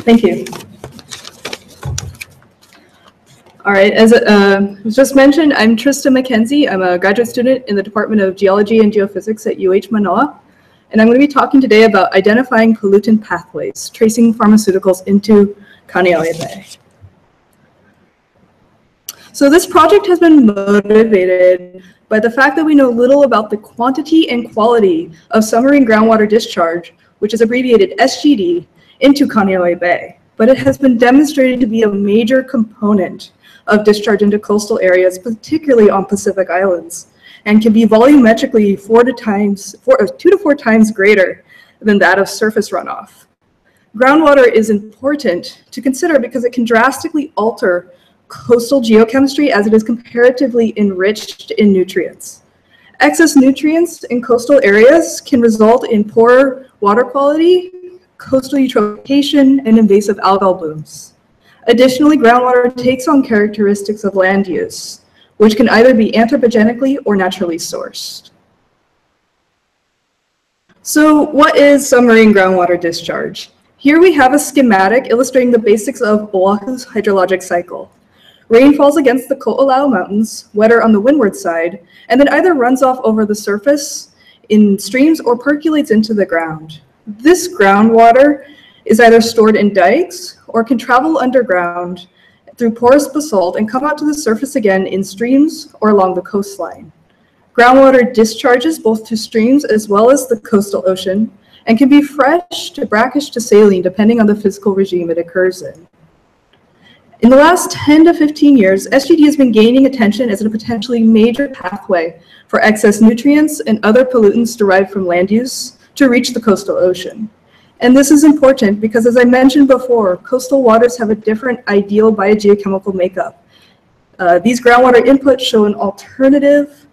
Thank you. All right, as was just mentioned, I'm Trista McKenzie. I'm a graduate student in the Department of Geology and Geophysics at UH Manoa. And I'm going to be talking today about identifying pollutant pathways, tracing pharmaceuticals into Kāneʻohe Bay. So this project has been motivated by the fact that we know little about the quantity and quality of submarine groundwater discharge, which is abbreviated SGD, into Kāneʻohe Bay. But it has been demonstrated to be a major component of discharge into coastal areas, particularly on Pacific Islands, and can be volumetrically 2 to 4 times greater than that of surface runoff. Groundwater is important to consider because it can drastically alter coastal geochemistry as it is comparatively enriched in nutrients. Excess nutrients in coastal areas can result in poor water quality, coastal eutrophication, and invasive algal blooms. Additionally, groundwater takes on characteristics of land use, which can either be anthropogenically or naturally sourced. So what is submarine groundwater discharge? Here we have a schematic illustrating the basics of Oahu's hydrologic cycle. Rain falls against the Ko'olau Mountains, wetter on the windward side, and then either runs off over the surface in streams or percolates into the ground. This groundwater is either stored in dikes or can travel underground through porous basalt and come out to the surface again in streams or along the coastline. Groundwater discharges both to streams as well as the coastal ocean and can be fresh to brackish to saline depending on the physical regime it occurs in. In the last 10 to 15 years, SGD has been gaining attention as a potentially major pathway for excess nutrients and other pollutants derived from land use to reach the coastal ocean. And this is important because, as I mentioned before, coastal waters have a different ideal biogeochemical makeup. These groundwater inputs show an alternative,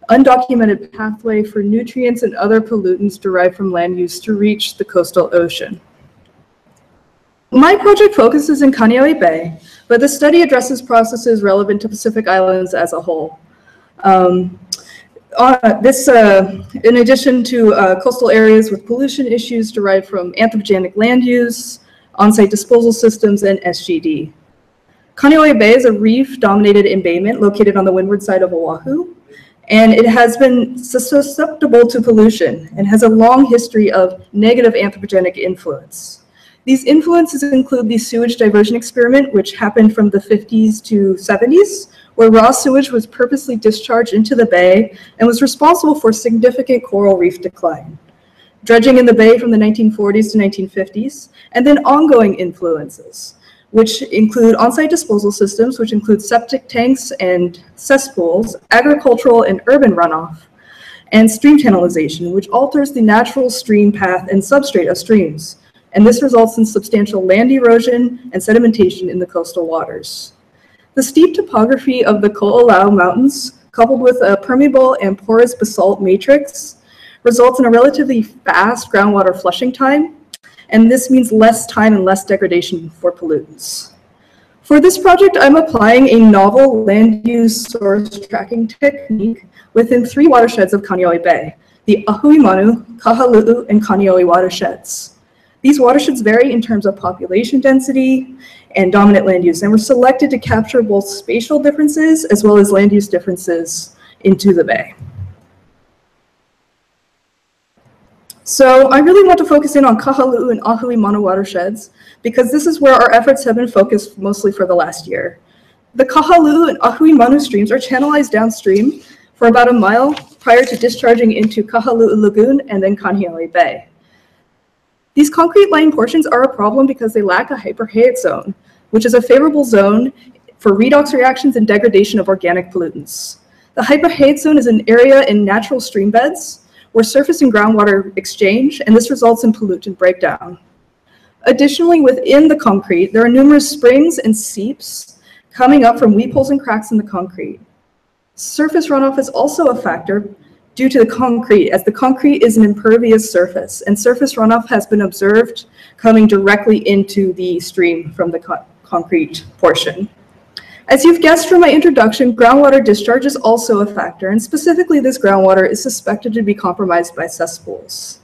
undocumented pathway for nutrients and other pollutants derived from land use to reach the coastal ocean. My project focuses in Kāneʻohe Bay, but the study addresses processes relevant to Pacific Islands as a whole. In addition to coastal areas with pollution issues derived from anthropogenic land use, on-site disposal systems, and SGD. Kāneʻohe Bay is a reef-dominated embayment located on the windward side of Oahu, and it has been susceptible to pollution and has a long history of negative anthropogenic influence. These influences include the sewage diversion experiment, which happened from the 50s to 70s, where raw sewage was purposely discharged into the bay and was responsible for significant coral reef decline. Dredging in the bay from the 1940s to 1950s, and then ongoing influences, which include on-site disposal systems, which include septic tanks and cesspools, agricultural and urban runoff, and stream channelization, which alters the natural stream path and substrate of streams. And this results in substantial land erosion and sedimentation in the coastal waters. The steep topography of the Ko'olau Mountains, coupled with a permeable and porous basalt matrix, results in a relatively fast groundwater flushing time, and this means less time and less degradation for pollutants. For this project, I'm applying a novel land use source tracking technique within 3 watersheds of Kāneʻohe Bay, the Ahuimanu, Kahalu'u, and Kaneohe watersheds. These watersheds vary in terms of population density and dominant land use, and were selected to capture both spatial differences as well as land use differences into the bay. So I really want to focus in on Kahalu'u and Ahuimanu watersheds because this is where our efforts have been focused mostly for the last year. The Kahalu'u and Ahuimanu streams are channelized downstream for about a mile prior to discharging into Kahalu'u Lagoon and then Kāneʻohe Bay. These concrete line portions are a problem because they lack a hyperheight zone, which is a favorable zone for redox reactions and degradation of organic pollutants. The hyperheight zone is an area in natural stream beds where surface and groundwater exchange, and this results in pollutant breakdown. Additionally, within the concrete, there are numerous springs and seeps coming up from weep holes and cracks in the concrete. Surface runoff is also a factor due to the concrete, as the concrete is an impervious surface, and surface runoff has been observed coming directly into the stream from the concrete portion. As you've guessed from my introduction, groundwater discharge is also a factor, and specifically this groundwater is suspected to be compromised by cesspools.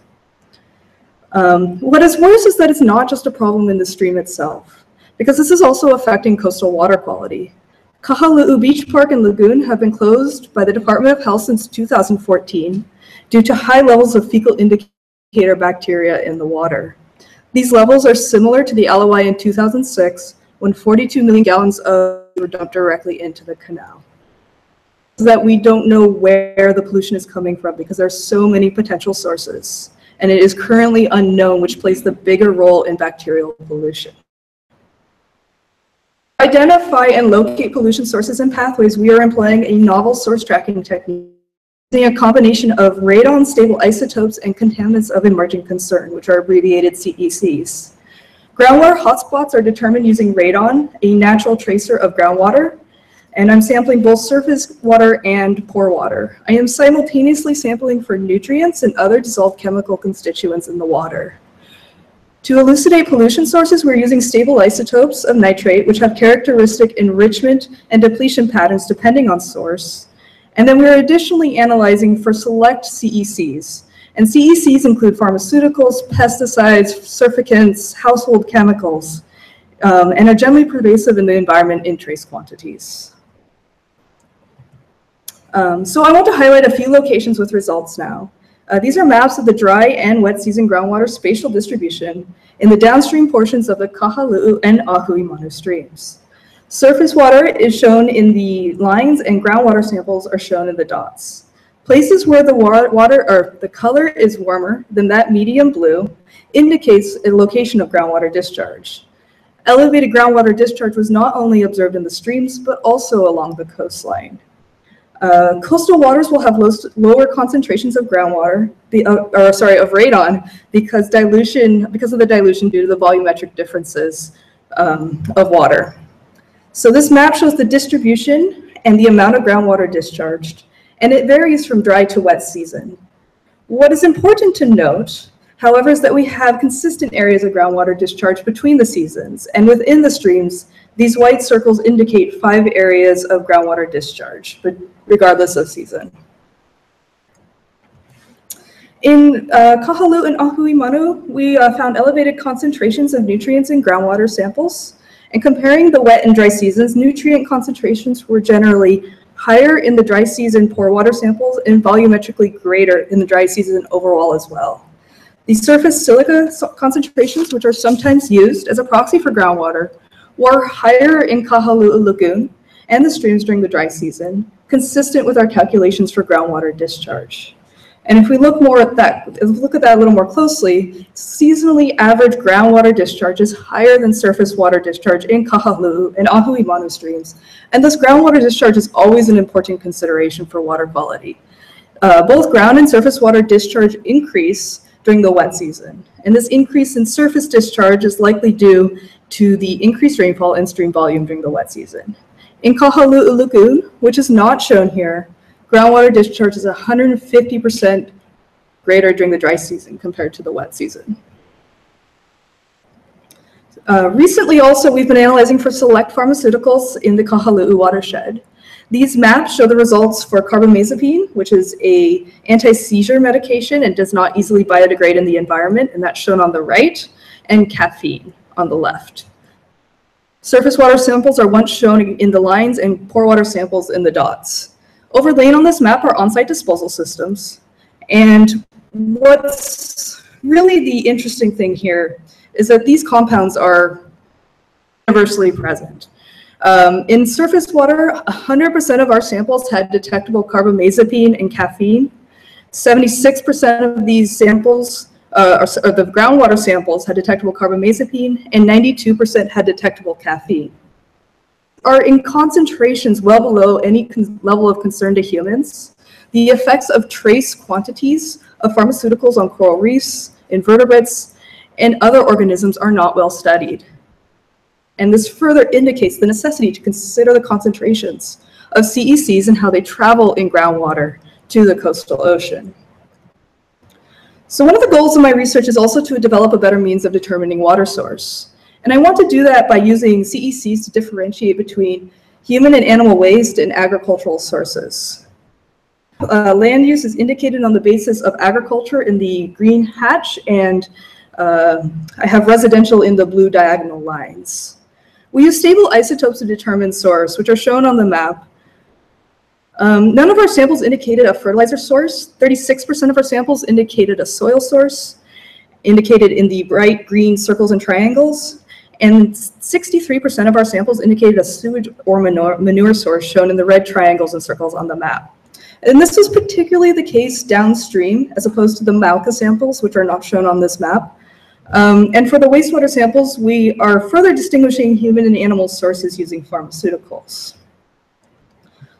What is worse is that it's not just a problem in the stream itself, because this is also affecting coastal water quality. Kahanamoku Beach Park and Lagoon have been closed by the Department of Health since 2014 due to high levels of fecal indicator bacteria in the water. These levels are similar to the LOI in 2006, when 42 million gallons were dumped directly into the canal. So that we don't know where the pollution is coming from because there are so many potential sources, and it is currently unknown which plays the bigger role in bacterial pollution. To identify and locate pollution sources and pathways, we are employing a novel source tracking technique using a combination of radon, stable isotopes, and contaminants of emerging concern, which are abbreviated CECs. Groundwater hotspots are determined using radon, a natural tracer of groundwater, and I'm sampling both surface water and pore water. I am simultaneously sampling for nutrients and other dissolved chemical constituents in the water. To elucidate pollution sources, we're using stable isotopes of nitrate, which have characteristic enrichment and depletion patterns depending on source. And then we're additionally analyzing for select CECs. And CECs include pharmaceuticals, pesticides, surfactants, household chemicals, and are generally pervasive in the environment in trace quantities. So I want to highlight a few locations with results now. These are maps of the dry and wet season groundwater spatial distribution in the downstream portions of the Kahanamoku and Ahui Manu streams. Surface water is shown in the lines and groundwater samples are shown in the dots. Places where the water or the color is warmer than that medium blue indicates a location of groundwater discharge. Elevated groundwater discharge was not only observed in the streams, but also along the coastline. Coastal waters will have lower concentrations of groundwater, of radon, because of the dilution due to the volumetric differences of water. So this map shows the distribution and the amount of groundwater discharged, and it varies from dry to wet season. What is important to note, however, is that we have consistent areas of groundwater discharge between the seasons, and within the streams, these white circles indicate 5 areas of groundwater discharge, but regardless of season. In Kahanamoku and Ahui Manu, we found elevated concentrations of nutrients in groundwater samples. And comparing the wet and dry seasons, nutrient concentrations were generally higher in the dry season pore water samples and volumetrically greater in the dry season overall as well. The surface silica concentrations, which are sometimes used as a proxy for groundwater, were higher in Kahanamoku Lagoon and the streams during the dry season, consistent with our calculations for groundwater discharge. And if we look at that a little more closely, seasonally average groundwater discharge is higher than surface water discharge in Kahanamoku and Ahui Manu streams. And thus groundwater discharge is always an important consideration for water quality. Both ground and surface water discharge increase during the wet season. And this increase in surface discharge is likely due to the increased rainfall and stream volume during the wet season. In Kahanamoku Lagoon, which is not shown here, groundwater discharge is 150% greater during the dry season compared to the wet season. Recently also, we've been analyzing for select pharmaceuticals in the Kahanamoku watershed. These maps show the results for carbamazepine, which is a anti-seizure medication and does not easily biodegrade in the environment, and that's shown on the right, and caffeine on the left. Surface water samples are once shown in the lines and pore water samples in the dots. Overlain on this map are on-site disposal systems. And what's really the interesting thing here is that these compounds are universally present. In surface water, 100% of our samples had detectable carbamazepine and caffeine. 76% of these samples, the groundwater samples, had detectable carbamazepine, and 92% had detectable caffeine. Are in concentrations well below any level of concern to humans. The effects of trace quantities of pharmaceuticals on coral reefs, invertebrates, and other organisms are not well studied. And this further indicates the necessity to consider the concentrations of CECs and how they travel in groundwater to the coastal ocean. So one of the goals of my research is also to develop a better means of determining water source. And I want to do that by using CECs to differentiate between human and animal waste and agricultural sources. Land use is indicated on the basis of agriculture in the green hatch, and I have residential in the blue diagonal lines. We use stable isotopes to determine source, which are shown on the map. None of our samples indicated a fertilizer source. 36% of our samples indicated a soil source, indicated in the bright green circles and triangles, and 63% of our samples indicated a sewage or manure source, shown in the red triangles and circles on the map. And this was particularly the case downstream, as opposed to the Mauka samples, which are not shown on this map. And for the wastewater samples, we are further distinguishing human and animal sources using pharmaceuticals.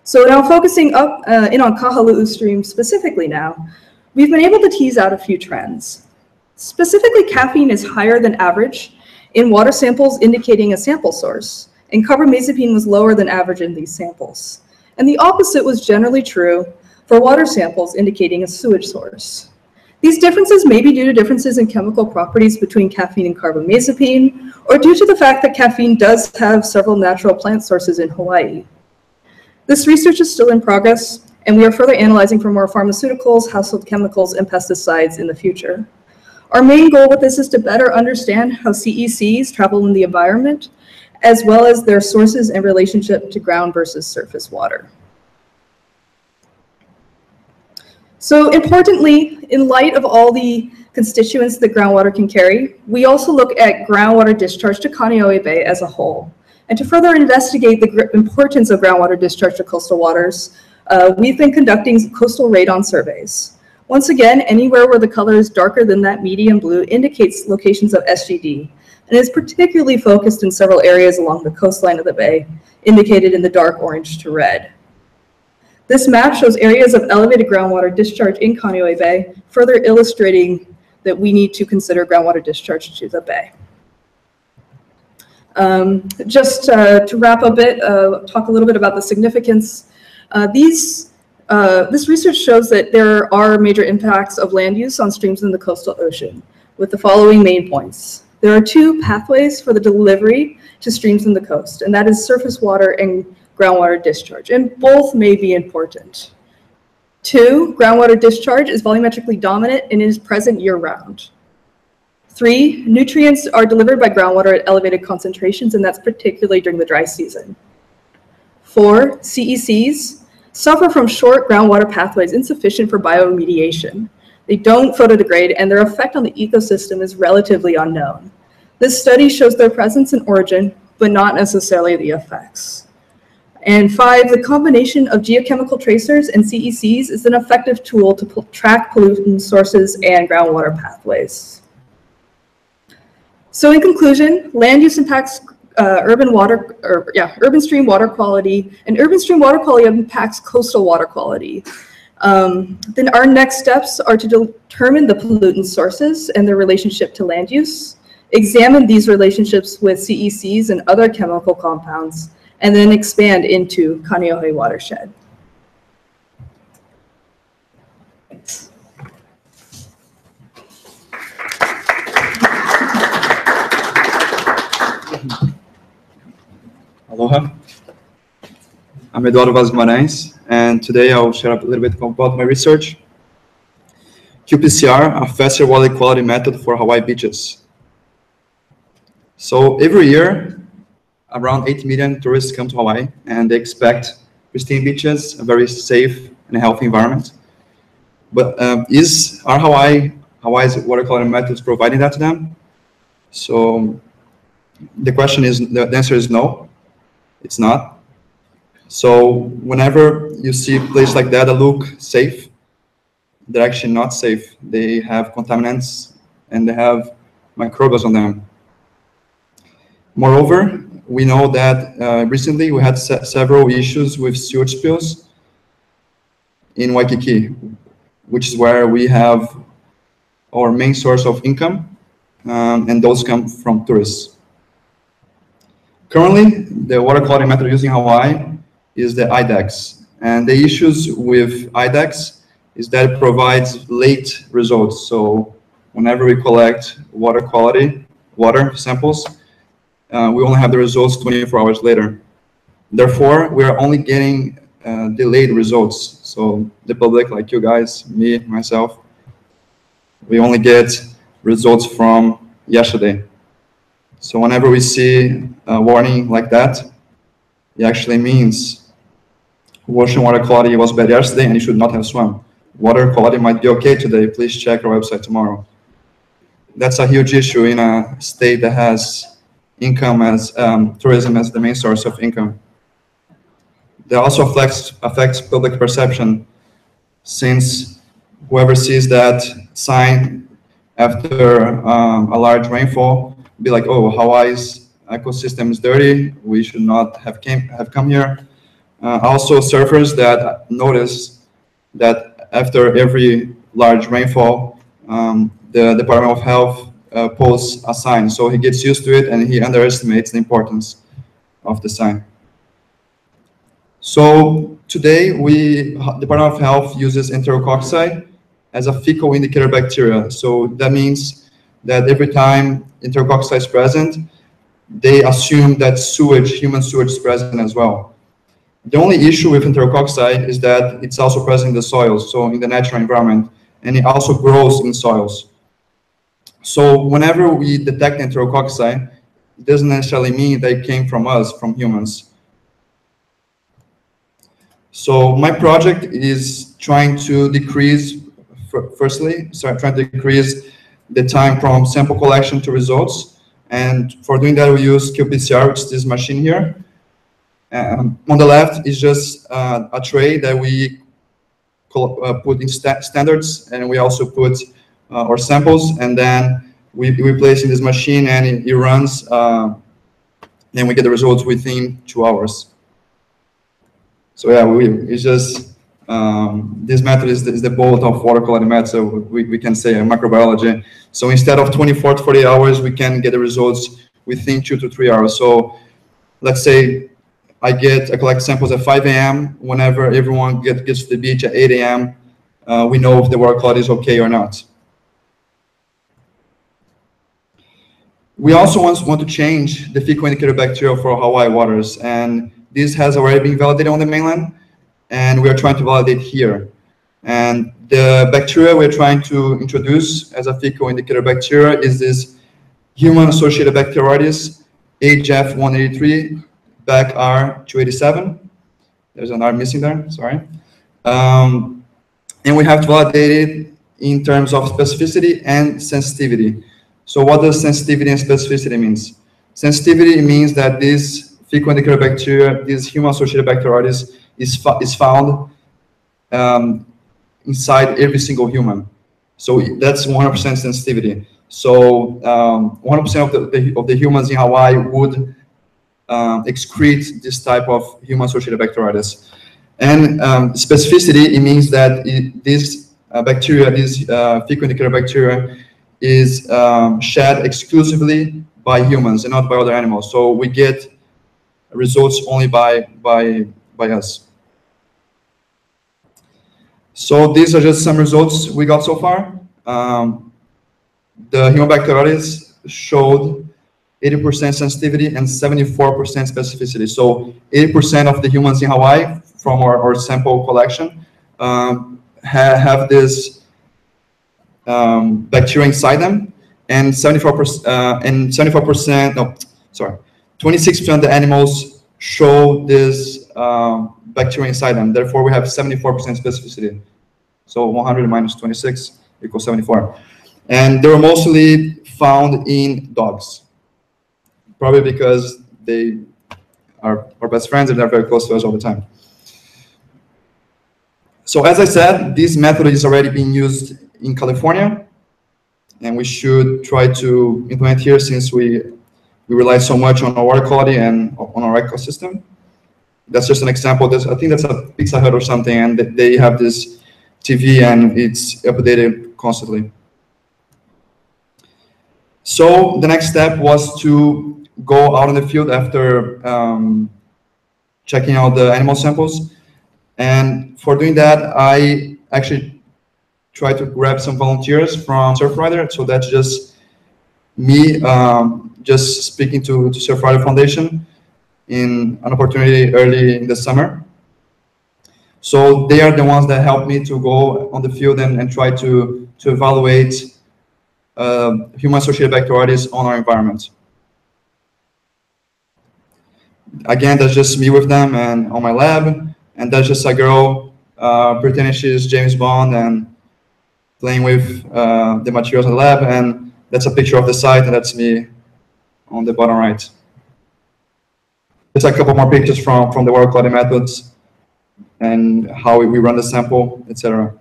So now focusing up in on Kahului stream specifically now, we've been able to tease out a few trends. Specifically, caffeine is higher than average in water samples indicating a sample source, and carbamazepine was lower than average in these samples. And the opposite was generally true for water samples indicating a sewage source. These differences may be due to differences in chemical properties between caffeine and carbamazepine, or due to the fact that caffeine does have several natural plant sources in Hawaii. This research is still in progress, and we are further analyzing for more pharmaceuticals, household chemicals, and pesticides in the future. Our main goal with this is to better understand how CECs travel in the environment, as well as their sources and relationship to ground versus surface water. So importantly, in light of all the constituents that groundwater can carry, we also look at groundwater discharge to Kāneʻohe Bay as a whole. And to further investigate the importance of groundwater discharge to coastal waters, we've been conducting coastal radon surveys. Once again, anywhere where the color is darker than that medium blue indicates locations of SGD, and is particularly focused in several areas along the coastline of the bay, indicated in the dark orange to red. This map shows areas of elevated groundwater discharge in Kāneʻohe Bay, further illustrating that we need to consider groundwater discharge to the bay. Just to wrap a bit, talk a little bit about the significance. This research shows that there are major impacts of land use on streams in the coastal ocean, with the following main points. There are two pathways for the delivery to streams in the coast, and that is surface water and groundwater discharge, and both may be important. 2, groundwater discharge is volumetrically dominant and is present year-round. 3, nutrients are delivered by groundwater at elevated concentrations, and that's particularly during the dry season. 4, CECs suffer from short groundwater pathways insufficient for bioremediation. They don't photodegrade, and their effect on the ecosystem is relatively unknown. This study shows their presence and origin, but not necessarily the effects. And 5, the combination of geochemical tracers and CECs is an effective tool to track pollutant sources and groundwater pathways. So in conclusion, land use impacts urban stream water quality, and urban stream water quality impacts coastal water quality. Then our next steps are to determine the pollutant sources and their relationship to land use, examine these relationships with CECs and other chemical compounds, and then expand into Kāneʻohe watershed. Thanks. Aloha. I'm Eduardo Guimaraes, and today I'll share a little bit about my research. qPCR, a faster water quality method for Hawaii beaches. So every year, around 8 million tourists come to Hawaii, and they expect pristine beaches, a very safe and healthy environment. But are Hawaii's water quality methods providing that to them? So the answer is no, it's not. So whenever you see places like that look safe, they're actually not safe. They have contaminants and they have microbes on them. Moreover, we know that recently we had several issues with sewage spills in Waikiki, which is where we have our main source of income, and those come from tourists. Currently, the water quality method used in Hawaii is the IDEX, and the issues with IDEX is that it provides late results. So whenever we collect water samples, we only have the results 24 hours later. Therefore, we are only getting delayed results. So the public, like you guys, me, myself, we only get results from yesterday. So whenever we see a warning like that, it actually means ocean water quality was bad yesterday and you should not have swum. Water quality might be okay today. Please check our website tomorrow. That's a huge issue in a state that has income as tourism as the main source of income. That also affects public perception, since whoever sees that sign after a large rainfall be like, oh, Hawaii's ecosystem is dirty, we should not have come here. Also, surfers that notice that after every large rainfall, the Department of Health posts a sign, so he gets used to it and he underestimates the importance of the sign. So today, Department of Health uses enterococci as a fecal indicator bacteria. So that means that every time enterococci is present, they assume that human sewage is present as well. The only issue with enterococci is that it's also present in the soils, so in the natural environment, and it also grows in soils. So whenever we detect enterococci, it doesn't necessarily mean they came from us, from humans. So my project is trying to decrease, trying to decrease the time from sample collection to results. And for doing that, we use qPCR, which is this machine here. On the left is just a tray that we put in standards, and we also put our samples, and then we place in this machine, and it runs, and we get the results within 2 hours. So yeah, it's just, this method is the bolt of water quality method, so we can say microbiology. So instead of 24 to 48 hours, we can get the results within 2 to 3 hours. So let's say I collect samples at 5 a.m. Whenever everyone gets to the beach at 8 a.m., we know if the water quality is okay or not. We also want to change the fecal indicator bacteria for Hawaii waters, and this has already been validated on the mainland, and we are trying to validate here. And the bacteria we're trying to introduce as a fecal indicator bacteria is this human-associated bacteroides, HF183, back R287. There's an R missing there, sorry. And we have to validate it in terms of specificity and sensitivity. So what does sensitivity and specificity means? Sensitivity means that this fecal indicator bacteria, this human-associated bacteroides, is found inside every single human. So that's 100% sensitivity. So 100% of the humans in Hawaii would excrete this type of human-associated bacteroides. And specificity, it means that this bacteria, this fecal indicator bacteria, is shed exclusively by humans and not by other animals. So we get results only by us. So these are just some results we got so far. The human bacteroides showed 80% sensitivity and 74% specificity. So 80% of the humans in Hawaii from our sample collection have this bacteria inside them, and 26% of the animals show this bacteria inside them. Therefore, we have 74% specificity. So 100 minus 26 equals 74. And they were mostly found in dogs, probably because they are our best friends and they're very close to us all the time. So as I said, this method is already being used in California, and we should try to implement here since we rely so much on our water quality and on our ecosystem. That's just an example. I think that's a Pizza Hut or something, and they have this TV and it's updated constantly. So the next step was to go out in the field after checking out the animal samples. And for doing that, I actually tried to grab some volunteers from Surfrider. So that's just me just speaking to Surfrider Foundation in an opportunity early in the summer. So they are the ones that helped me to go on the field and try to evaluate human-associated bacteroides on our environment. Again, that's just me with them and on my lab, and that's just a girl pretending she's James Bond and playing with the materials in the lab, and that's a picture of the site, and that's me on the bottom right. Just a couple more pictures from the water quality methods and how we run the sample, etc.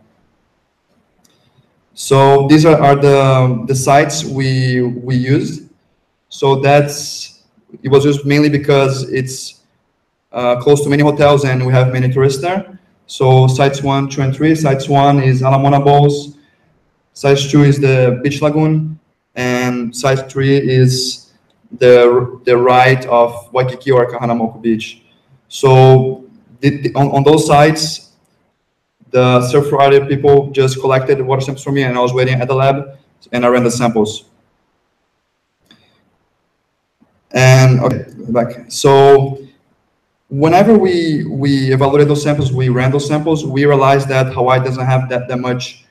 So these are the sites we used. So it was used mainly because it's close to many hotels and we have many tourists there. So sites 1, 2, and 3. Sites 1 is Alamona Bowls. Site 2 is the Beach Lagoon, and site 3 is the right of Waikiki or Kahanamoku Beach. So on those sites, the Surfrider people just collected water samples for me, and I was waiting at the lab, and I ran the samples. And okay, back. So whenever we evaluated those samples, we ran those samples, we realized that Hawaii doesn't have that much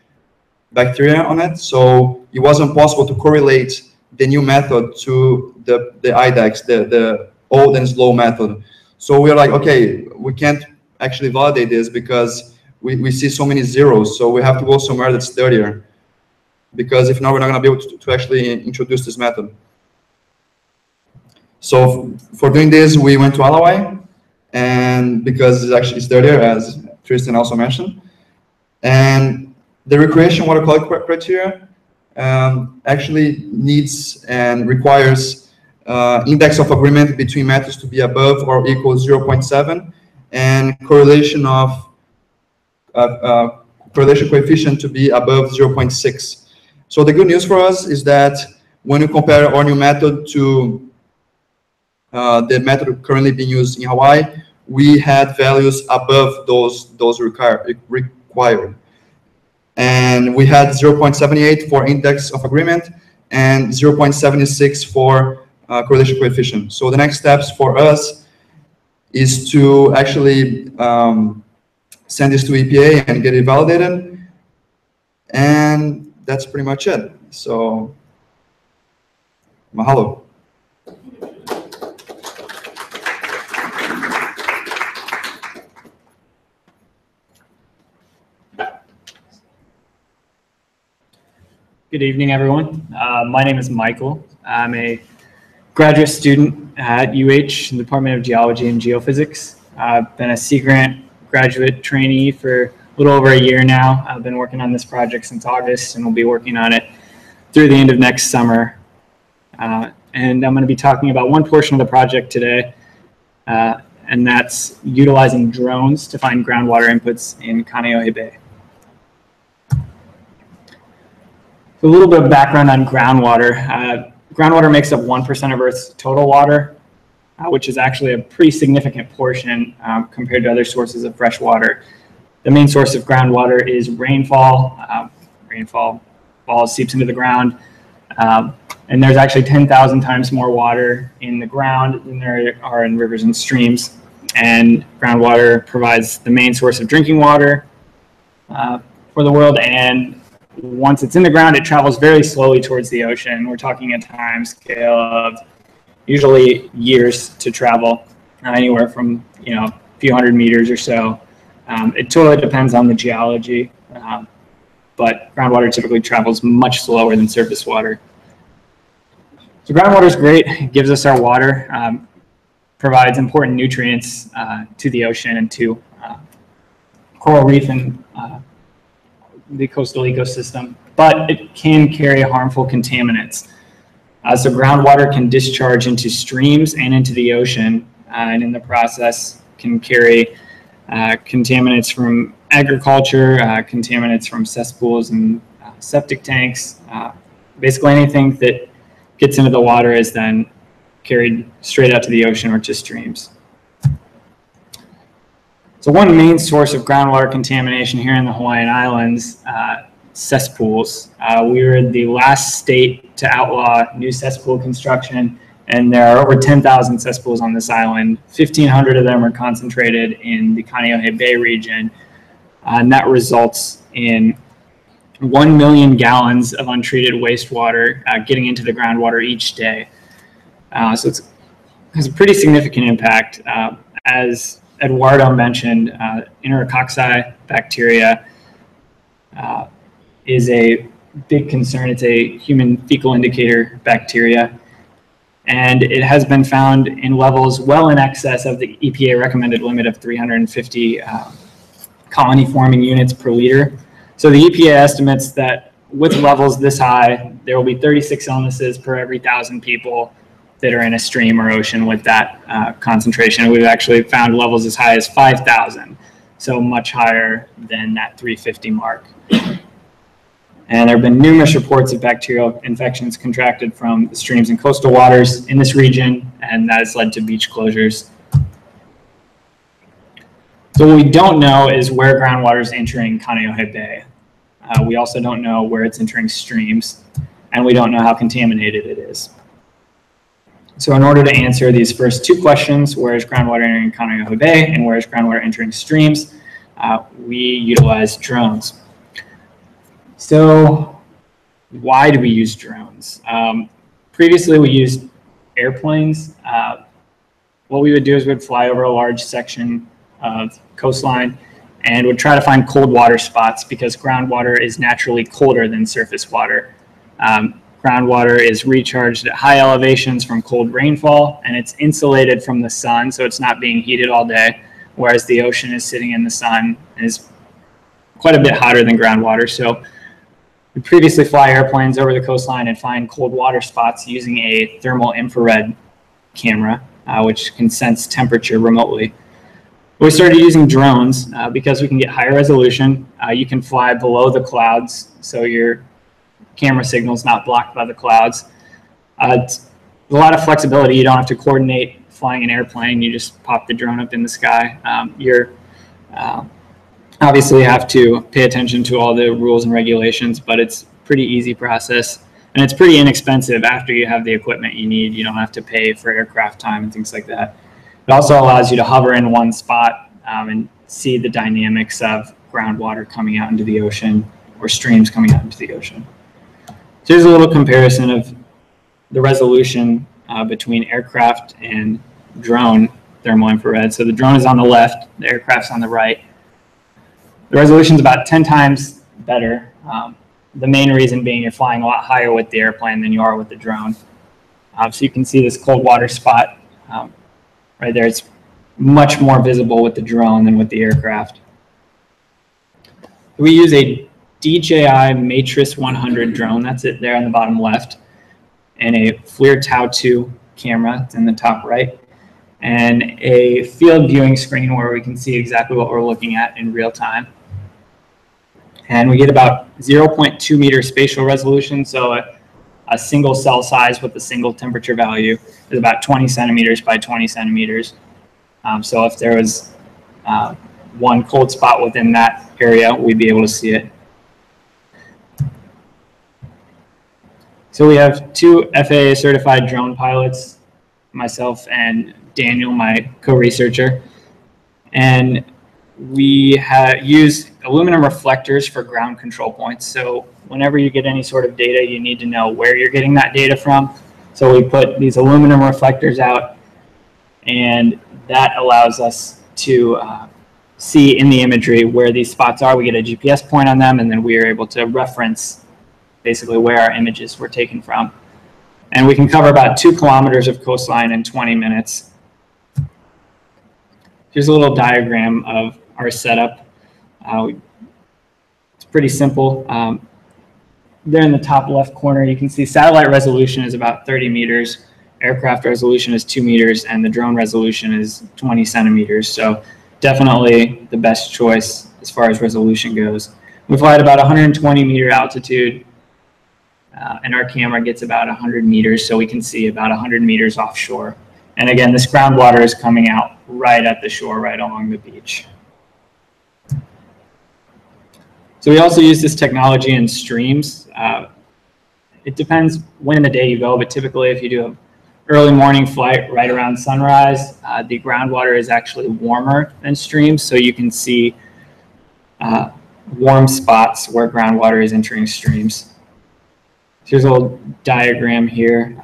bacteria on it, so it wasn't possible to correlate the new method to the IDEX, the old and slow method. So we were like, okay, we can't actually validate this because we see so many zeros, so we have to go somewhere that's dirtier, because if not, we're not going to be able to actually introduce this method. So for doing this, we went to Hawaii, and because it's dirtier, as Tristan also mentioned, and the recreation water quality criteria actually needs and requires index of agreement between methods to be above or equal 0.7, and correlation of correlation coefficient to be above 0.6. So the good news for us is that when you compare our new method to the method currently being used in Hawaii, we had values above those required. And we had 0.78 for index of agreement and 0.76 for correlation coefficient. So the next steps for us is to actually send this to EPA and get it validated. And that's pretty much it. So, mahalo. Good evening, everyone. My name is Michael. I'm a graduate student at UH in the Department of Geology and Geophysics. I've been a Sea Grant graduate trainee for a little over a year now. I've been working on this project since August, and we'll be working on it through the end of next summer. And I'm going to be talking about one portion of the project today, and that's utilizing drones to find groundwater inputs in Kāneʻohe Bay. A little bit of background on groundwater. Groundwater makes up 1% of Earth's total water, which is actually a pretty significant portion compared to other sources of fresh water. The main source of groundwater is rainfall. Rainfall falls, seeps into the ground, and there's actually 10,000 times more water in the ground than there are in rivers and streams. And groundwater provides the main source of drinking water for the world, and once it's in the ground, it travels very slowly towards the ocean. We're talking a time scale of usually years to travel, anywhere from a few hundred meters or so. It totally depends on the geology, but groundwater typically travels much slower than surface water. So groundwater is great. It gives us our water, provides important nutrients to the ocean and to coral reef and the coastal ecosystem, but it can carry harmful contaminants. So groundwater can discharge into streams and into the ocean, and in the process can carry contaminants from agriculture, contaminants from cesspools and septic tanks. Basically anything that gets into the water is then carried straight out to the ocean or to streams. So one main source of groundwater contamination here in the Hawaiian Islands, cesspools. We were the last state to outlaw new cesspool construction, and there are over 10,000 cesspools on this island. 1,500 of them are concentrated in the Kāneʻohe Bay region, and that results in 1 million gallons of untreated wastewater getting into the groundwater each day. So it has a pretty significant impact. As Eduardo mentioned, Enterococci bacteria is a big concern. It's a human fecal indicator bacteria, and it has been found in levels well in excess of the EPA recommended limit of 350 colony forming units per liter. So the EPA estimates that with levels this high, there will be 36 illnesses per every 1,000 people that are in a stream or ocean with that concentration. We've actually found levels as high as 5,000, so much higher than that 350 mark. And there have been numerous reports of bacterial infections contracted from the streams and coastal waters in this region, and that has led to beach closures. So what we don't know is where groundwater is entering Kāneʻohe Bay. We also don't know where it's entering streams, and we don't know how contaminated it is. So in order to answer these first two questions, where is groundwater entering Kāneʻohe Bay and where is groundwater entering streams, we utilize drones. So why do we use drones? Previously we used airplanes. What we would do is we'd fly over a large section of coastline and would try to find cold water spots because groundwater is naturally colder than surface water. Groundwater is recharged at high elevations from cold rainfall, and it's insulated from the sun, so it's not being heated all day, whereas the ocean is sitting in the sun and is quite a bit hotter than groundwater. So we previously fly airplanes over the coastline and find cold water spots using a thermal infrared camera, which can sense temperature remotely. We started using drones because we can get higher resolution. You can fly below the clouds, so your camera signal is not blocked by the clouds. It's a lot of flexibility. You don't have to coordinate flying an airplane. You just pop the drone up in the sky. You're obviously have to pay attention to all the rules and regulations, but it's a pretty easy process. And it's pretty inexpensive after you have the equipment you need. You don't have to pay for aircraft time and things like that. It also allows you to hover in one spot and see the dynamics of groundwater coming out into the ocean or streams coming out into the ocean. So here's a little comparison of the resolution between aircraft and drone thermal infrared. So the drone is on the left, the aircraft's on the right. The resolution is about 10 times better. The main reason being you're flying a lot higher with the airplane than you are with the drone. So you can see this cold water spot right there. It's much more visible with the drone than with the aircraft. We use a DJI Matrix 100 drone, that's it there on the bottom left, and a FLIR Tau 2 camera, it's in the top right, and a field viewing screen where we can see exactly what we're looking at in real time. And we get about 0.2 meter spatial resolution, so a single cell size with a single temperature value is about 20 centimeters by 20 centimeters. So if there was one cold spot within that area, we'd be able to see it. So we have two FAA certified drone pilots, myself and Daniel, my co-researcher, and we use aluminum reflectors for ground control points. So whenever you get any sort of data, you need to know where you're getting that data from. So we put these aluminum reflectors out, and that allows us to see in the imagery where these spots are. We get a GPS point on them, and then we are able to reference basically where our images were taken from. And we can cover about 2 kilometers of coastline in 20 minutes. Here's a little diagram of our setup. It's pretty simple. There in the top left corner, you can see satellite resolution is about 30 meters, aircraft resolution is 2 meters, and the drone resolution is 20 centimeters. So definitely the best choice as far as resolution goes. We fly at about 120 meter altitude, and our camera gets about 100 meters, so we can see about 100 meters offshore. And again, this groundwater is coming out right at the shore, right along the beach. So we also use this technology in streams. It depends when in the day you go, but typically if you do an early morning flight right around sunrise, the groundwater is actually warmer than streams, so you can see warm spots where groundwater is entering streams. Here's a little diagram here.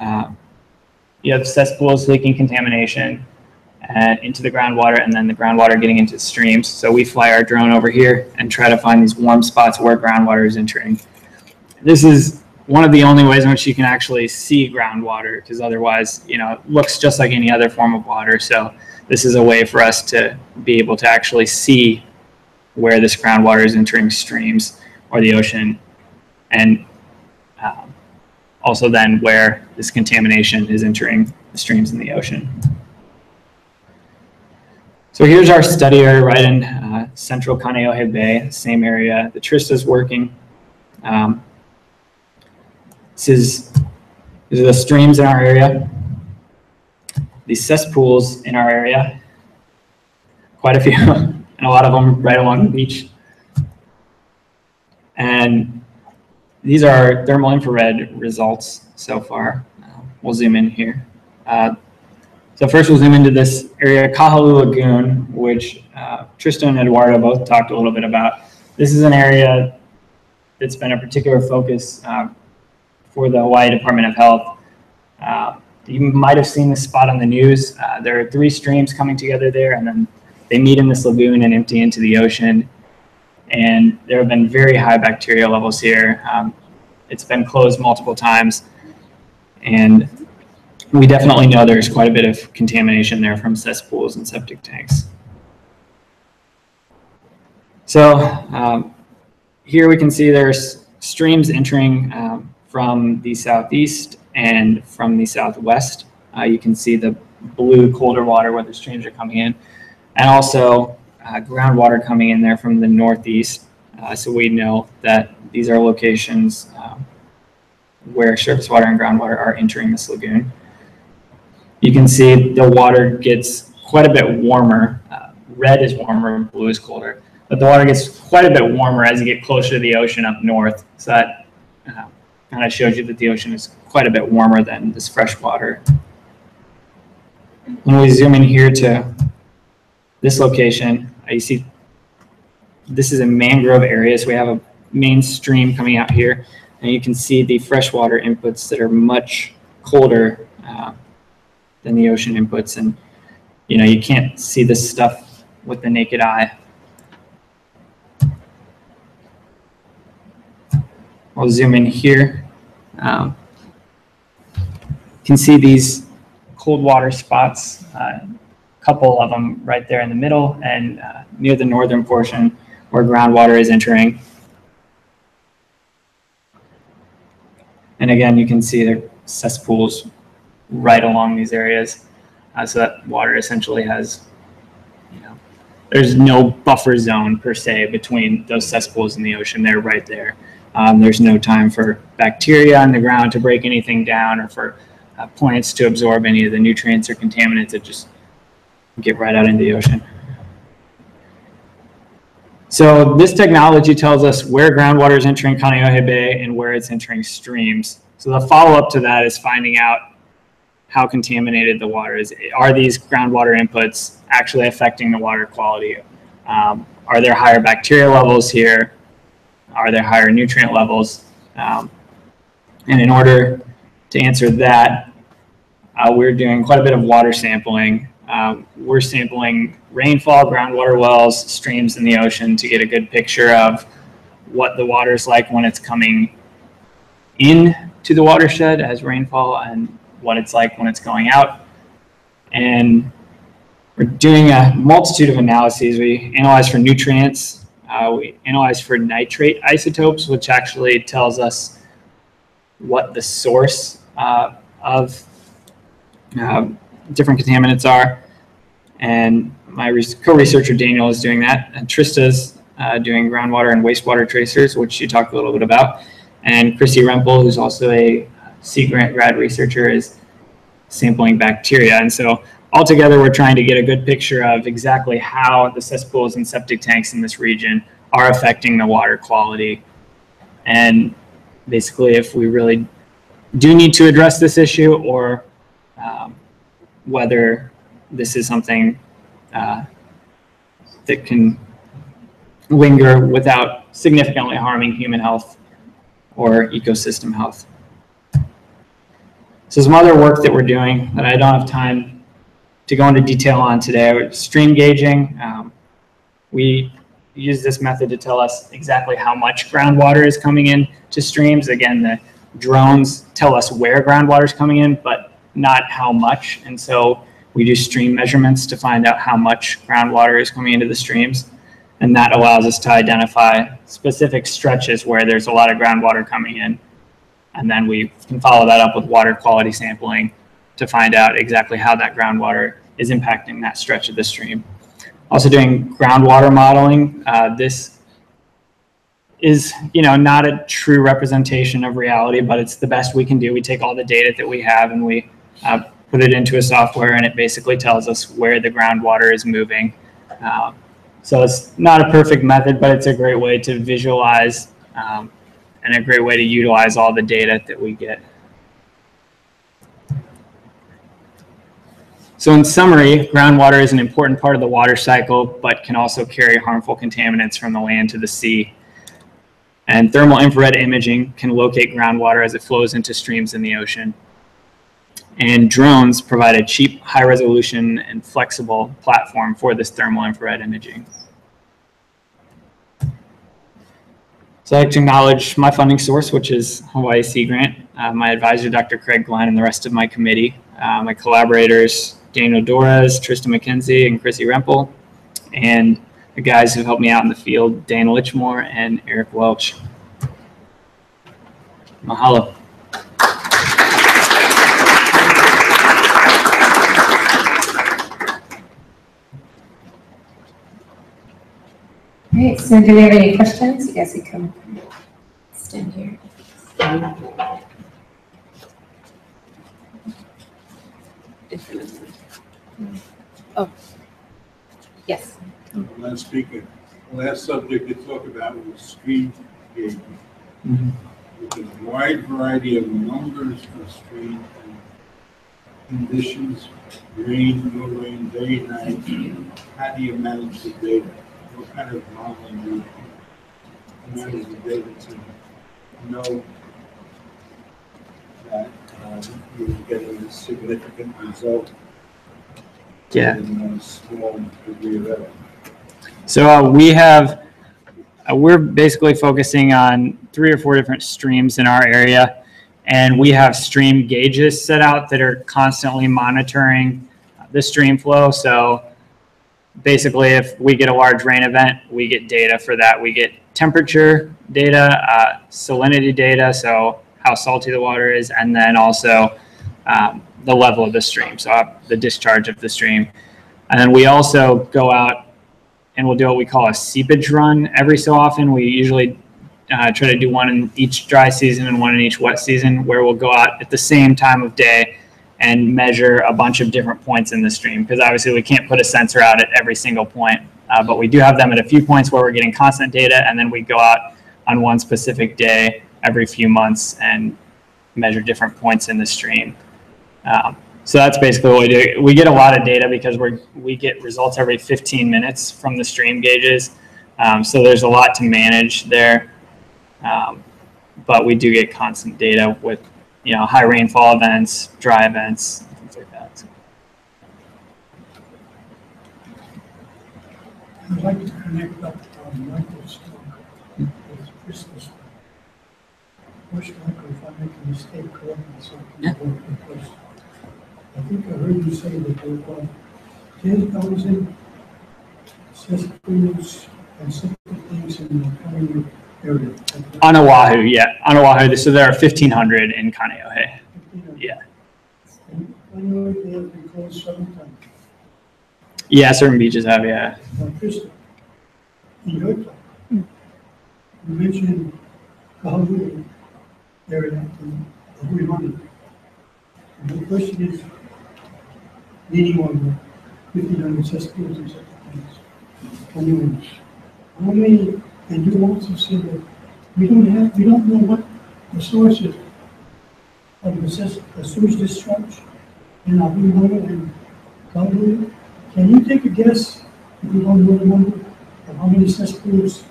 You have cesspools leaking contamination into the groundwater, and then the groundwater getting into streams. So we fly our drone over here and try to find these warm spots where groundwater is entering. This is one of the only ways in which you can actually see groundwater, because otherwise, you know, it looks just like any other form of water. So this is a way for us to be able to actually see where this groundwater is entering streams or the ocean, and also then where this contamination is entering the streams in the ocean. So here's our study area right in central Kāneʻohe Bay, same area. The Trista is working. These are the streams in our area. These cesspools in our area, quite a few, and a lot of them right along the beach. And these are thermal infrared results so far. We'll zoom in here. So first we'll zoom into this area, Kahulu Lagoon, which Trista and Eduardo both talked a little bit about. This is an area that's been a particular focus for the Hawaii Department of Health. You might have seen this spot on the news. There are 3 streams coming together there, and then they meet in this lagoon and empty into the ocean. And there have been very high bacteria levels here. It's been closed multiple times, and we definitely know there's quite a bit of contamination there from cesspools and septic tanks. So here we can see there's streams entering from the southeast and from the southwest. You can see the blue colder water where the streams are coming in, and also groundwater coming in there from the northeast. So we know that these are locations where surface water and groundwater are entering this lagoon. You can see the water gets quite a bit warmer. Red is warmer, blue is colder, but the water gets quite a bit warmer as you get closer to the ocean up north. So that kind of shows you that the ocean is quite a bit warmer than this fresh water. When we zoom in here to this location, you see this is a mangrove area, so we have a main stream coming out here, and you can see the freshwater inputs that are much colder than the ocean inputs, and you know, you can't see this stuff with the naked eye. I'll zoom in here. You can see these cold water spots, a couple of them right there in the middle and near the northern portion where groundwater is entering. And again, you can see the cesspools right along these areas. So that water essentially has, you know, there's no buffer zone per se between those cesspools and the ocean. They're right there. There's no time for bacteria on the ground to break anything down, or for plants to absorb any of the nutrients or contaminants that just get right out into the ocean. So this technology tells us where groundwater is entering Kāneʻohe Bay and where it's entering streams. So the follow-up to that is finding out how contaminated the water is. Are these groundwater inputs actually affecting the water quality? Are there higher bacteria levels here? Are there higher nutrient levels? And in order to answer that, we're doing quite a bit of water sampling. We're sampling rainfall, groundwater wells, streams in the ocean to get a good picture of what the water is like when it's coming in to the watershed as rainfall, and what it's like when it's going out. And we're doing a multitude of analyses. We analyze for nutrients. We analyze for nitrate isotopes, which actually tells us what the source of different contaminants are. And my co-researcher Daniel is doing that, and Trista's doing groundwater and wastewater tracers, which she talked a little bit about. And Chrissy Rempel, who's also a Sea Grant grad researcher, is sampling bacteria. And so altogether, we're trying to get a good picture of exactly how the cesspools and septic tanks in this region are affecting the water quality. And basically, if we really do need to address this issue, or whether this is something that can linger without significantly harming human health or ecosystem health. So some other work that we're doing that I don't have time to go into detail on today, stream gauging. We use this method to tell us exactly how much groundwater is coming in to streams. Again, the drones tell us where groundwater is coming in, but not how much. And so we do stream measurements to find out how much groundwater is coming into the streams. And that allows us to identify specific stretches where there's a lot of groundwater coming in. And then we can follow that up with water quality sampling to find out exactly how that groundwater is impacting that stretch of the stream. Also doing groundwater modeling. This is, not a true representation of reality, but it's the best we can do. We take all the data that we have and we put it into a software, and it basically tells us where the groundwater is moving. So it's not a perfect method, but it's a great way to visualize and a great way to utilize all the data that we get. So in summary, groundwater is an important part of the water cycle, but can also carry harmful contaminants from the land to the sea. And thermal infrared imaging can locate groundwater as it flows into streams in the ocean. And drones provide a cheap, high-resolution, and flexible platform for this thermal infrared imaging. So I'd like to acknowledge my funding source, which is Hawaii Sea Grant, my advisor, Dr. Craig Glenn, and the rest of my committee, my collaborators, Daniel Dorez, Trista McKenzie, and Chrissy Rempel, and the guys who helped me out in the field, Dan Litchmore and Eric Welch. Mahalo. All right, so do we have any questions? You guys can come stand here. Oh, yes. Last speaker, the last subject to talk about was stream gauging. With a wide variety of numbers of streams and conditions, rain, no rain, day, night. How do you manage the data? What kind of modeling do you manage the data to know that you're getting a significant result in a small degree of error? So we're basically focusing on 3 or 4 different streams in our area, and we have stream gauges set out that are constantly monitoring the stream flow. So basically, if we get a large rain event, we get data for that. We get temperature data, salinity data, so how salty the water is, and then also the level of the stream, so the discharge of the stream. And then we also go out and we'll do what we call a seepage run every so often. We usually try to do one in each dry season and one in each wet season, where we'll go out at the same time of day and measure a bunch of different points in the stream, because obviously we can't put a sensor out at every single point, but we do have them at a few points where we're getting constant data, and then we go out on one specific day every few months and measure different points in the stream. So that's basically what we do. We get a lot of data because we get results every 15 minutes from the stream gauges. So there's a lot to manage there. But we do get constant data with, high rainfall events, dry events, things like that. So. I'd like to connect up Michael's talk with Trista's. First, Michael, if I make a mistake, correct me so I can work in place. I think I heard you say that there were 10,000 cesspools and separate things in the Kāne area. On Oahu, yeah. On Oahu, so there are 1,500 in Kāneʻohe. Yeah. And Kāneʻohe Bay has been closed 7 times. Yeah, certain beaches have, yeah. Now, Trista, in your talk, you mentioned Honolulu area and Guimaraes. And the question is, leading on the 1,500 cesspools and separate things, how many, and you also said that we don't know what the source is of the sewage discharge in Honolulu and Honolulu. Can you take a guess, if you don't know the number, of how many cesspools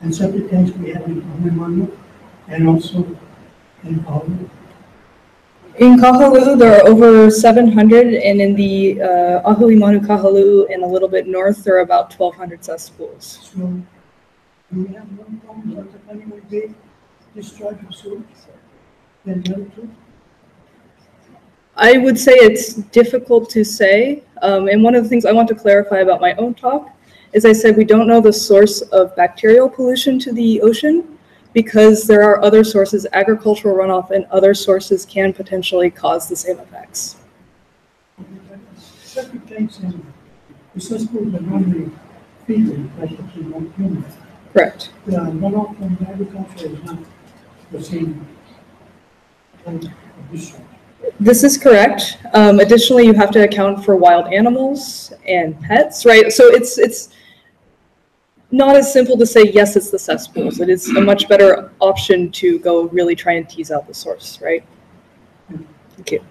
and septic tanks we have in Honolulu and also in Kahului? In Kahului, there are over 700, and in the Ahuimanu Kahului and a little bit north, there are about 1,200 cesspools. So do we have more problems at the Kāneʻohe Bay discharge of sewage than the other two? I would say it's difficult to say, and one of the things I want to clarify about my own talk is I said we don't know the source of bacterial pollution to the ocean because there are other sources, agricultural runoff and other sources can potentially cause the same effects. Septic tanks and the cesspools are normally feeding practically one human. Correct. The runoff from agriculture is not the same kind of discharge. This is correct. Additionally, you have to account for wild animals and pets, right? So it's not as simple to say, yes, it's the cesspools. It is a much better option to go really try and tease out the source, right? Thank you.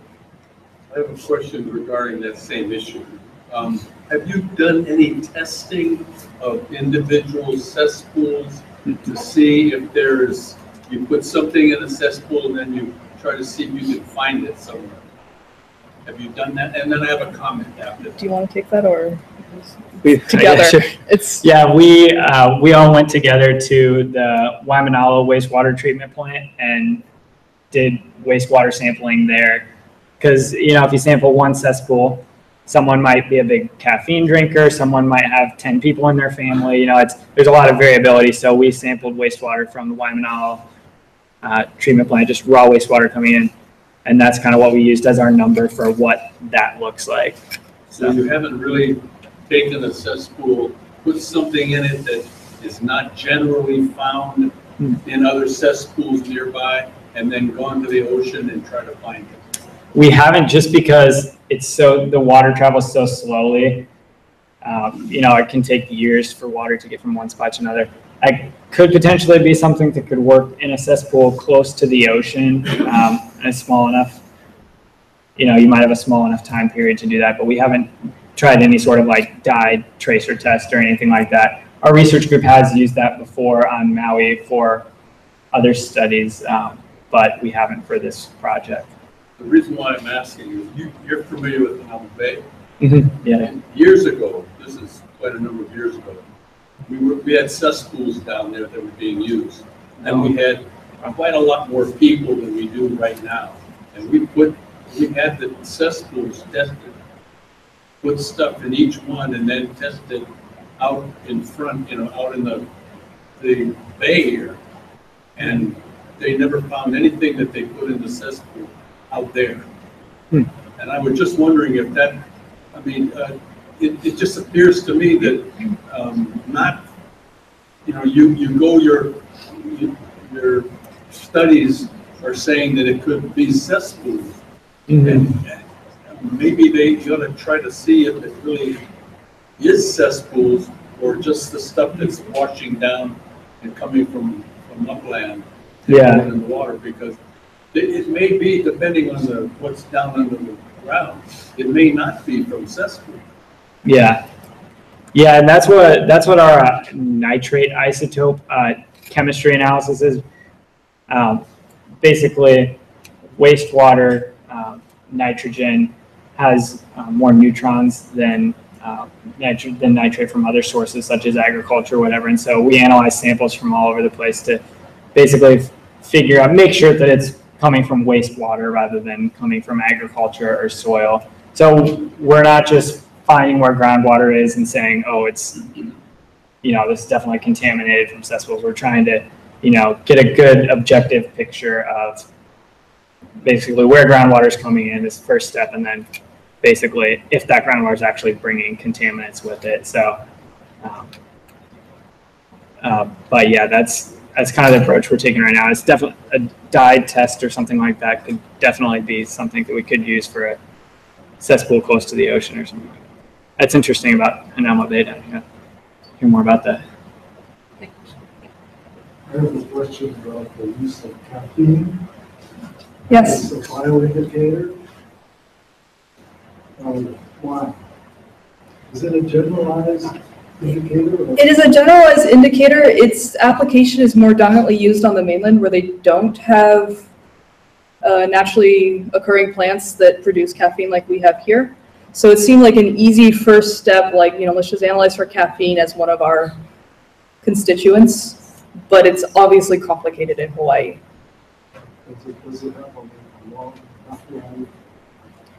I have a question regarding that same issue. Have you done any testing of individual cesspools to see if there's, you put something in a cesspool and then you try to see if you can find it somewhere? Have you done that? And then I have a comment after. Do you want to take that or together? together? Yeah, we all went together to the Waimanalo wastewater treatment plant and did wastewater sampling there. Because, you know, if you sample one cesspool, someone might be a big caffeine drinker, someone might have 10 people in their family, you know, there's a lot of variability. So we sampled wastewater from the Waimanalo treatment plant, just raw wastewater coming in. And that's kind of what we used as our number for what that looks like. So you haven't really taken a cesspool, put something in it that is not generally found in other cesspools nearby, and then gone to the ocean and try to find it? We haven't, just because the water travels so slowly. You know, it can take years for water to get from one spot to another. I could potentially be something that could work in a cesspool close to the ocean, and it's small enough. You know, you might have a small enough time period to do that, but we haven't tried any sort of like dyed tracer test or anything like that. Our research group has used that before on Maui for other studies, but we haven't for this project. The reason why I'm asking is you're familiar with Mangrove Bay? Yeah. And years ago, this is quite a number of years ago, we had cesspools down there that were being used. And we had quite a lot more people than we do right now. And we had the cesspools tested, put stuff in each one and then tested out in front, you know, out in the bay here. And they never found anything that they put in the cesspool out there. And I was just wondering if that, I mean, it just appears to me that not, you know, your studies are saying that it could be cesspools. And maybe they gotta try to see if it really is cesspools or just the stuff that's washing down and coming from upland in the water, because it may be, depending on what's down under the ground, it may not be from cesspool. Yeah, and that's what our nitrate isotope chemistry analysis is. Basically, wastewater nitrogen has more neutrons than nitrate from other sources such as agriculture or whatever. And so we analyze samples from all over the place to basically figure out, make sure that it's coming from wastewater rather than coming from agriculture or soil. So we're not just finding where groundwater is and saying, oh, it's, you know, this is definitely contaminated from cesspools. We're trying to, you know, get a good objective picture of basically where groundwater is coming in is the first step, and then basically if that groundwater is actually bringing contaminants with it. So, but yeah, that's kind of the approach we're taking right now. It's definitely a dyed test or something like that could definitely be something that we could use for a cesspool close to the ocean or something like that. That's interesting about Kāneʻohe Bay down here. Hear more about that. I have a question about the use of caffeine. Yes. It's a bioindicator. Why? Is it a generalized indicator? It is a generalized indicator. Its application is more dominantly used on the mainland where they don't have naturally occurring plants that produce caffeine like we have here. So it seemed like an easy first step, like, you know, let's just analyze for caffeine as one of our constituents, but it's obviously complicated in Hawaii. Does it have a long half-life?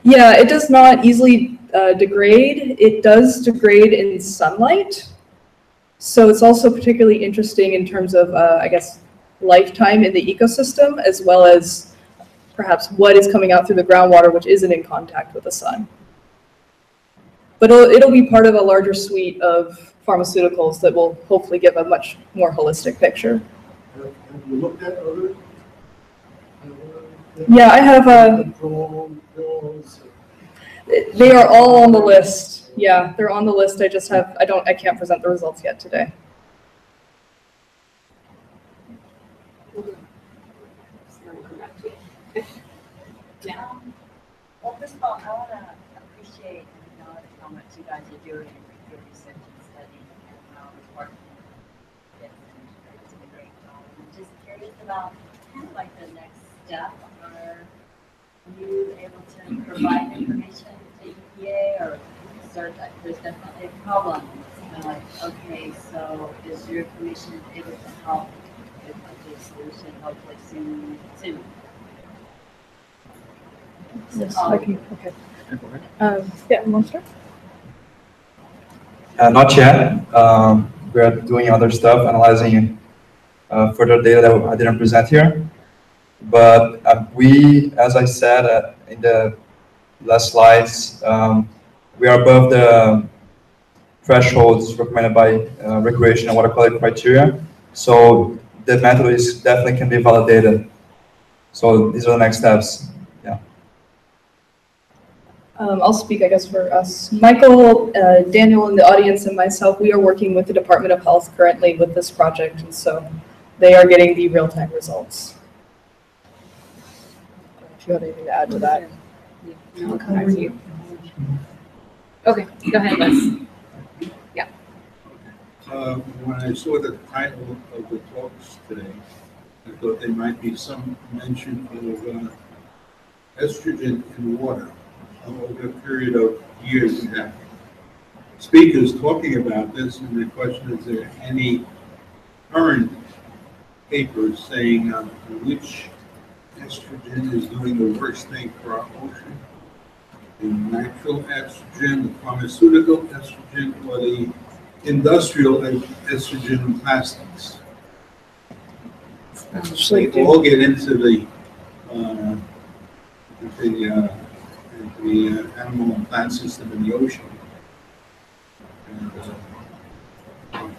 Yeah, it does not easily degrade. It does degrade in sunlight. So it's also particularly interesting in terms of, I guess, lifetime in the ecosystem, as well as perhaps what is coming out through the groundwater, which isn't in contact with the sun. But it'll be part of a larger suite of pharmaceuticals that will hopefully give a much more holistic picture. Have you looked at other? Yeah, I have they are all on the list. Yeah, they're on the list. I just have, I can't present the results yet today. Yeah. Well, first of all, I want to appreciate and acknowledge how much you guys are doing with your research and study and how it's working. It's a great job. I'm just curious about kind of like the next step. Are you able to provide information to EPA or start that? There's definitely a problem. It's kind of like, okay, so is your information able to help with a solution hopefully soon? Yes, I can, okay. Yeah, you want to start? Not yet. We are doing other stuff, analyzing further data that I didn't present here. But we, as I said in the last slides, we are above the thresholds recommended by recreation and water quality criteria. So the method is definitely can be validated. So these are the next steps. Yeah. I'll speak, I guess, for us. Michael, Daniel in the audience, and myself, we are working with the Department of Health currently with this project, and so they are getting the real-time results. If you have anything to add to that. Okay, go ahead, Les. Yeah. When I saw the title of the talks today, I thought there might be some mention of estrogen in water over a period of years. We have speakers talking about this, and the question is there any current papers saying which estrogen is doing the worst thing for our ocean? The natural estrogen, the pharmaceutical estrogen, or the industrial estrogen and plastics? They all get into the animal and plant system in the ocean. And,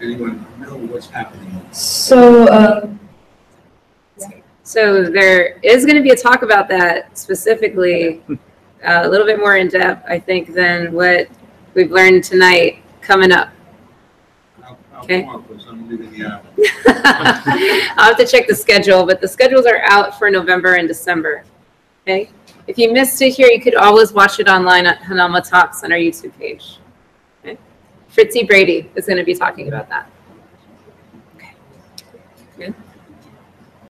anyone know what's happening? So, So there is going to be a talk about that specifically, a little bit more in depth, I think, than what we've learned tonight coming up. Okay. I'll have to check the schedule, but the schedules are out for November and December. Okay. If you missed it here, you could always watch it online at Hanama Talks on our YouTube page. Okay. Fritzy Brady is going to be talking about that. Okay. Good.